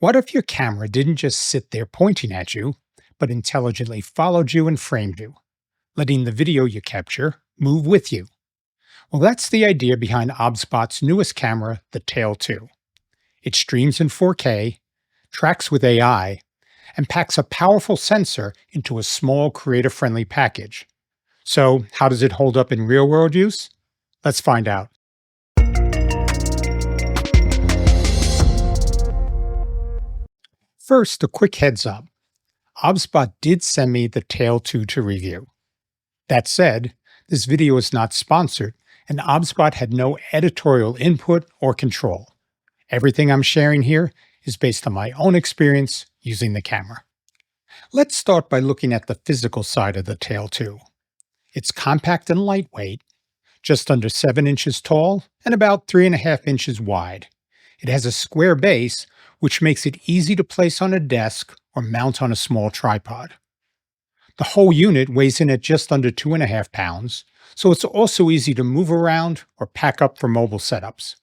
What if your camera didn't just sit there pointing at you, but intelligently followed you and framed you, letting the video you capture move with you? Well, that's the idea behind OBSBOT's newest camera, the Tail2. It streams in 4K, tracks with AI, and packs a powerful sensor into a small creator-friendly package. So, how does it hold up in real-world use? Let's find out. First, a quick heads up. OBSBOT did send me the Tail2 to review. That said, this video is not sponsored, and OBSBOT had no editorial input or control. Everything I'm sharing here is based on my own experience using the camera. Let's start by looking at the physical side of the Tail2. It's compact and lightweight, just under 7 inches tall and about 3.5 inches wide. It has a square base, which makes it easy to place on a desk or mount on a small tripod. The whole unit weighs in at just under 2.5 pounds, so it's also easy to move around or pack up for mobile setups.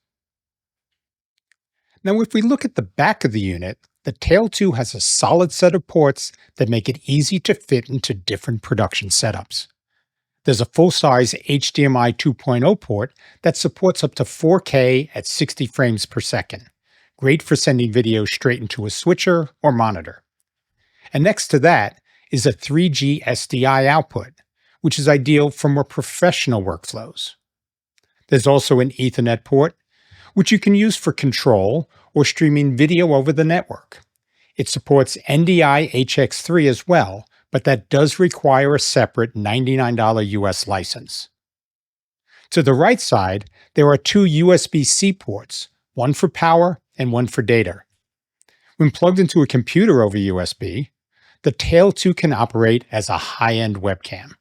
Now, if we look at the back of the unit, the Tail2 has a solid set of ports that make it easy to fit into different production setups. There's a full-size HDMI 2.0 port that supports up to 4K at 60 frames per second. Great for sending video straight into a switcher or monitor. And next to that is a 3G SDI output, which is ideal for more professional workflows. There's also an Ethernet port, which you can use for control or streaming video over the network. It supports NDI HX3 as well, but that does require a separate $99 US license. To the right side, there are two USB-C ports, one for power and one for data. When plugged into a computer over USB, the Tail2 can operate as a high-end webcam.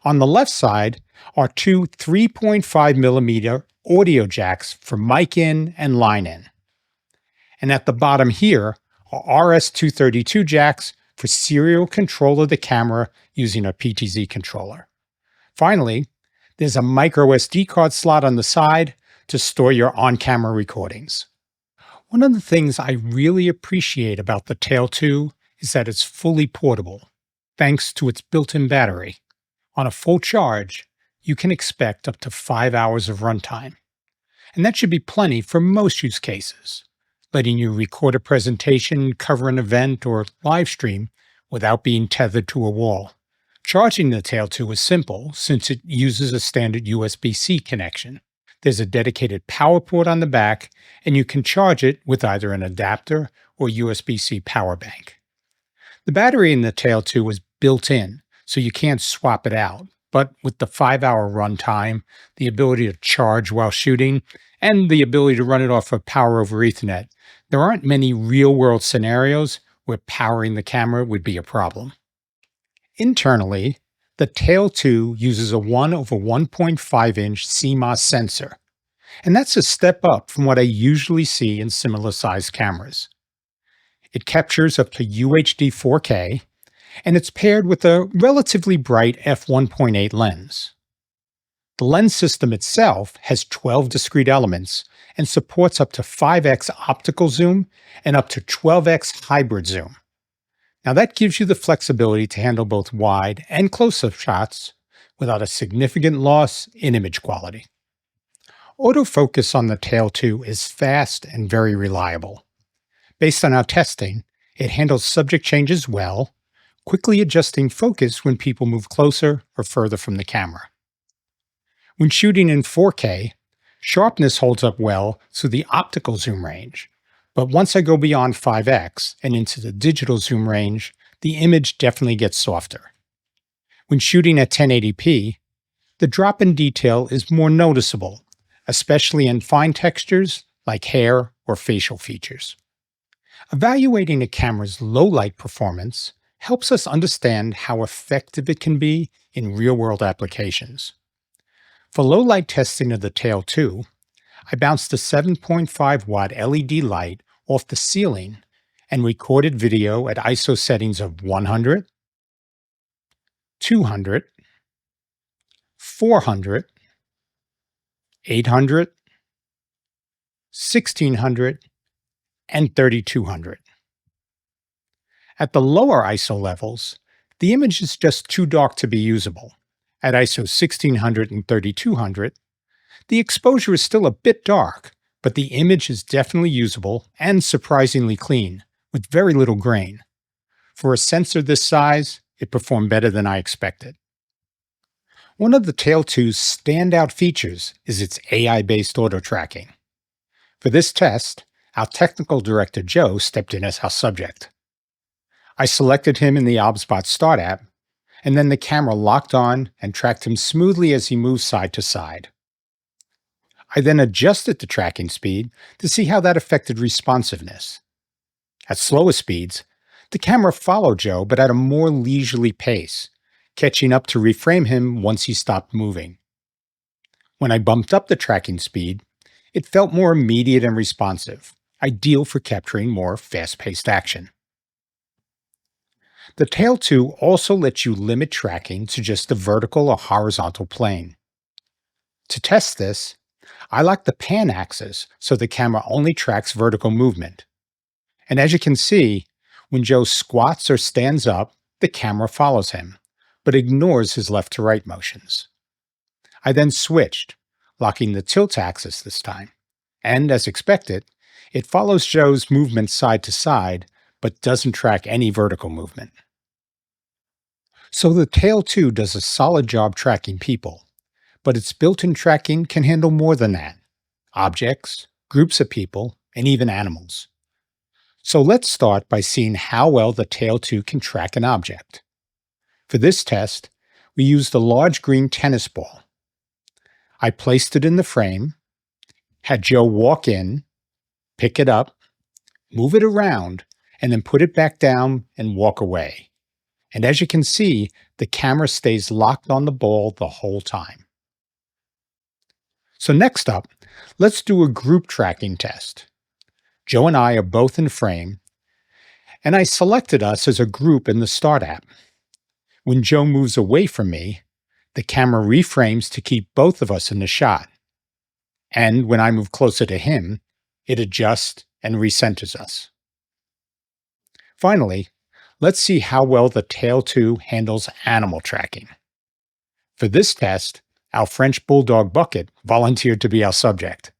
On the left side are two 3.5mm audio jacks for mic in and line in. And at the bottom here are RS-232 jacks for serial control of the camera using a PTZ controller. Finally, there's a micro SD card slot on the side to store your on-camera recordings. One of the things I really appreciate about the Tail2 is that it's fully portable, thanks to its built-in battery. On a full charge, you can expect up to 5 hours of runtime. And that should be plenty for most use cases, letting you record a presentation, cover an event, or live stream without being tethered to a wall. Charging the Tail2 is simple since it uses a standard USB-C connection. There's a dedicated power port on the back, and you can charge it with either an adapter or USB-C power bank. The battery in the Tail2 is built in, so you can't swap it out. But with the 5-hour runtime, the ability to charge while shooting, and the ability to run it off of power over Ethernet, there aren't many real-world scenarios where powering the camera would be a problem. Internally, the Tail2 uses a 1/1.5-inch CMOS sensor, and that's a step up from what I usually see in similar-sized cameras. It captures up to UHD 4K, and it's paired with a relatively bright f1.8 lens. The lens system itself has 12 discrete elements and supports up to 5x optical zoom and up to 12x hybrid zoom. Now that gives you the flexibility to handle both wide and close-up shots without a significant loss in image quality. Autofocus on the Tail2 is fast and very reliable. Based on our testing, it handles subject changes well, quickly adjusting focus when people move closer or further from the camera. When shooting in 4K, sharpness holds up well through the optical zoom range, but once I go beyond 5x and into the digital zoom range, the image definitely gets softer. When shooting at 1080p, the drop in detail is more noticeable, especially in fine textures like hair or facial features. Evaluating a camera's low-light performance helps us understand how effective it can be in real-world applications. For low-light testing of the Tail2, I bounced a 7.5-watt LED light off the ceiling and recorded video at ISO settings of 100, 200, 400, 800, 1600, and 3200. At the lower ISO levels, the image is just too dark to be usable. At ISO 1600 and 3200, the exposure is still a bit dark, but the image is definitely usable and surprisingly clean, with very little grain. For a sensor this size, it performed better than I expected. One of the Tail2's standout features is its AI-based auto tracking. For this test, our technical director Joe stepped in as our subject. I selected him in the OBSBOT Start app, and then the camera locked on and tracked him smoothly as he moved side to side. I then adjusted the tracking speed to see how that affected responsiveness. At slower speeds, the camera followed Joe but at a more leisurely pace, catching up to reframe him once he stopped moving. When I bumped up the tracking speed, it felt more immediate and responsive, ideal for capturing more fast-paced action. The Tail2 also lets you limit tracking to just the vertical or horizontal plane. To test this, I locked the pan axis so the camera only tracks vertical movement. And as you can see, when Joe squats or stands up, the camera follows him, but ignores his left to right motions. I then switched, locking the tilt axis this time, and as expected, it follows Joe's movement side to side, but doesn't track any vertical movement. So the Tail2 does a solid job tracking people, but its built-in tracking can handle more than that: objects, groups of people, and even animals. So let's start by seeing how well the Tail2 can track an object. For this test, we used a large green tennis ball. I placed it in the frame, had Joe walk in, pick it up, move it around, and then put it back down and walk away. And as you can see, the camera stays locked on the ball the whole time. So next up, let's do a group tracking test. Joe and I are both in frame, and I selected us as a group in the Start app. When Joe moves away from me, the camera reframes to keep both of us in the shot. And when I move closer to him, it adjusts and recenters us. Finally, let's see how well the Tail2 handles animal tracking. For this test, our French Bulldog Bucket volunteered to be our subject.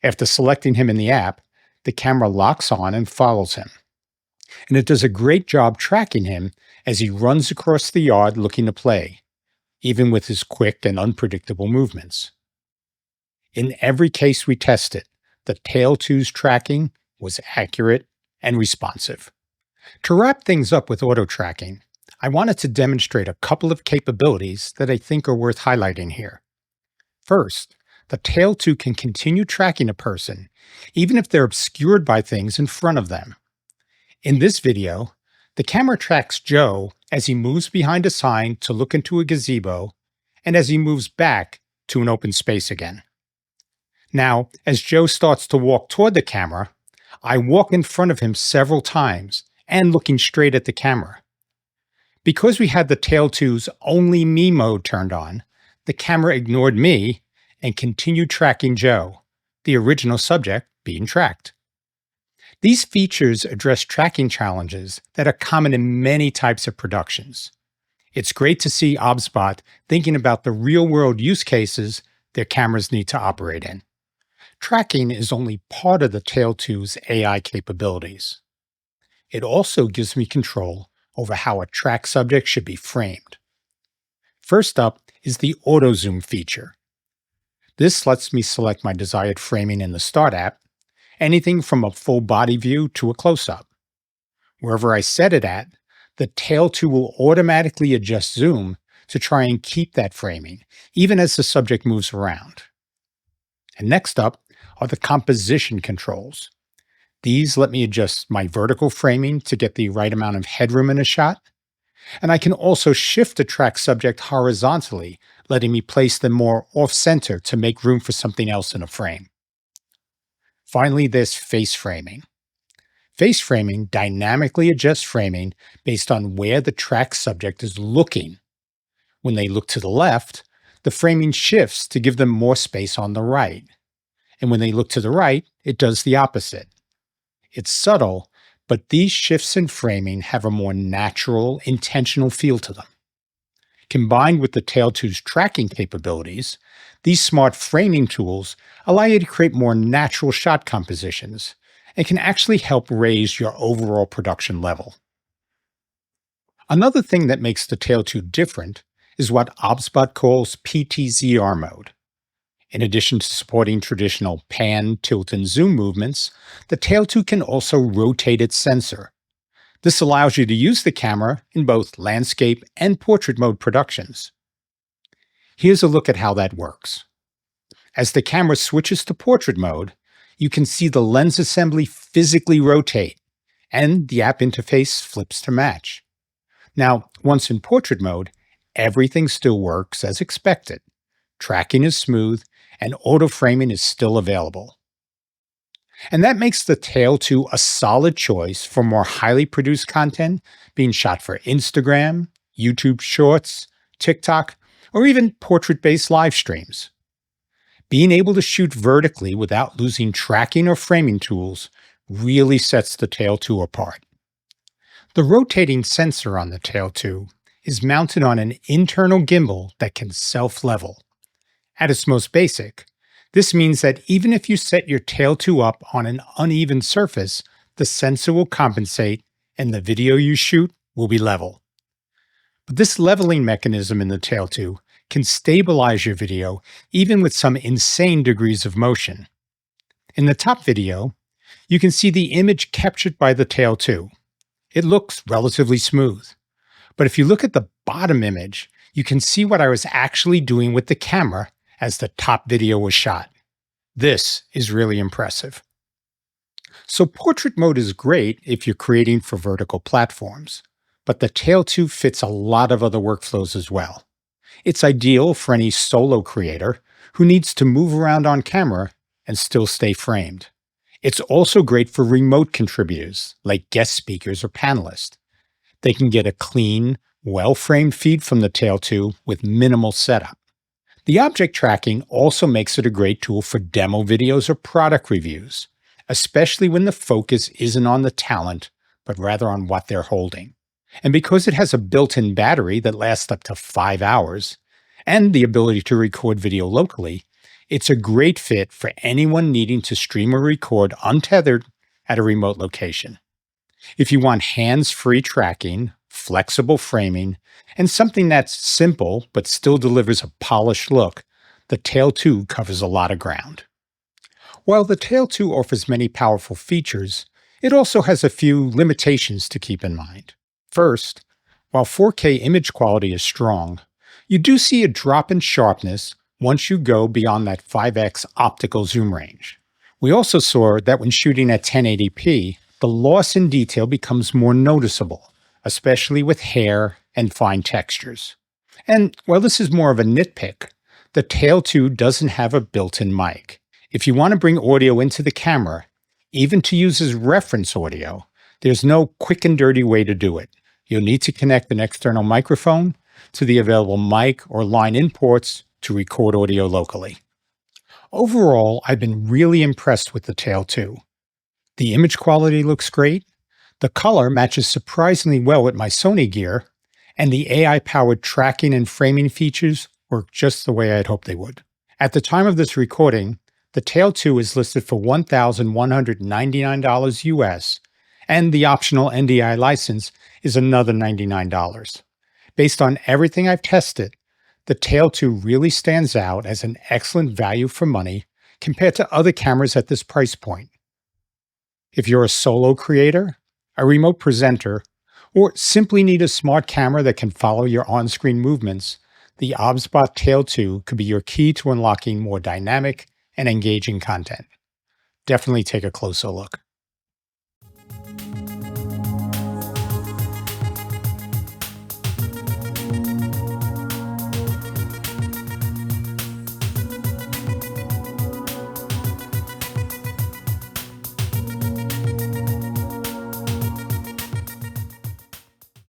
After selecting him in the app, the camera locks on and follows him. And it does a great job tracking him as he runs across the yard looking to play, even with his quick and unpredictable movements. In every case we tested, the Tail2's tracking was accurate and responsive. To wrap things up with auto tracking, I wanted to demonstrate a couple of capabilities that I think are worth highlighting here. First, the Tail2 can continue tracking a person even if they're obscured by things in front of them. In this video, the camera tracks Joe as he moves behind a sign to look into a gazebo and as he moves back to an open space again. Now, as Joe starts to walk toward the camera, I walk in front of him several times and looking straight at the camera. Because we had the Tail2's Only Me mode turned on, the camera ignored me and continued tracking Joe, the original subject being tracked. These features address tracking challenges that are common in many types of productions. It's great to see OBSBOT thinking about the real-world use cases their cameras need to operate in. Tracking is only part of the Tail2's AI capabilities. It also gives me control over how a track subject should be framed. First up is the AutoZoom feature. This lets me select my desired framing in the Start app, anything from a full body view to a close-up. Wherever I set it at, the Tail2 will automatically adjust zoom to try and keep that framing, even as the subject moves around. And next up are the composition controls. These let me adjust my vertical framing to get the right amount of headroom in a shot, and I can also shift the track subject horizontally, letting me place them more off-center to make room for something else in a frame. Finally, there's face framing. Face framing dynamically adjusts framing based on where the track subject is looking. When they look to the left, the framing shifts to give them more space on the right. And when they look to the right, it does the opposite. It's subtle, but these shifts in framing have a more natural, intentional feel to them. Combined with the Tail2's tracking capabilities, these smart framing tools allow you to create more natural shot compositions and can actually help raise your overall production level. Another thing that makes the Tail2 different is what OBSBOT calls PTZR mode. In addition to supporting traditional pan, tilt, and zoom movements, the Tail2 can also rotate its sensor. This allows you to use the camera in both landscape and portrait mode productions. Here's a look at how that works. As the camera switches to portrait mode, you can see the lens assembly physically rotate, and the app interface flips to match. Now, once in portrait mode, everything still works as expected. Tracking is smooth, and auto framing is still available. And that makes the Tail2 a solid choice for more highly produced content being shot for Instagram, YouTube Shorts, TikTok, or even portrait-based live streams. Being able to shoot vertically without losing tracking or framing tools really sets the Tail2 apart. The rotating sensor on the Tail2 is mounted on an internal gimbal that can self-level. At its most basic, this means that even if you set your Tail2 up on an uneven surface, the sensor will compensate and the video you shoot will be level. But this leveling mechanism in the Tail2 can stabilize your video even with some insane degrees of motion. In the top video, you can see the image captured by the Tail2. It looks relatively smooth. But if you look at the bottom image, you can see what I was actually doing with the camera as the top video was shot. This is really impressive. So portrait mode is great if you're creating for vertical platforms, but the Tail2 fits a lot of other workflows as well. It's ideal for any solo creator who needs to move around on camera and still stay framed. It's also great for remote contributors like guest speakers or panelists. They can get a clean, well-framed feed from the Tail2 with minimal setup. The object tracking also makes it a great tool for demo videos or product reviews, especially when the focus isn't on the talent, but rather on what they're holding. And because it has a built-in battery that lasts up to 5 hours, and the ability to record video locally, it's a great fit for anyone needing to stream or record untethered at a remote location. If you want hands-free tracking, flexible framing, and something that's simple but still delivers a polished look, the Tail2 covers a lot of ground. While the Tail2 offers many powerful features, it also has a few limitations to keep in mind. First, while 4K image quality is strong, you do see a drop in sharpness once you go beyond that 5x optical zoom range. We also saw that when shooting at 1080p, the loss in detail becomes more noticeable, especially with hair and fine textures. And while this is more of a nitpick, the Tail2 doesn't have a built-in mic. If you want to bring audio into the camera, even to use as reference audio, there's no quick and dirty way to do it. You'll need to connect an external microphone to the available mic or line-in ports to record audio locally. Overall, I've been really impressed with the Tail2. The image quality looks great, the color matches surprisingly well with my Sony gear, and the AI-powered tracking and framing features work just the way I'd hoped they would. At the time of this recording, the Tail2 is listed for $1,199 US, and the optional NDI license is another $99. Based on everything I've tested, the Tail2 really stands out as an excellent value for money compared to other cameras at this price point. If you're a solo creator, a remote presenter, or simply need a smart camera that can follow your on-screen movements, the OBSBOT Tail2 could be your key to unlocking more dynamic and engaging content. Definitely take a closer look.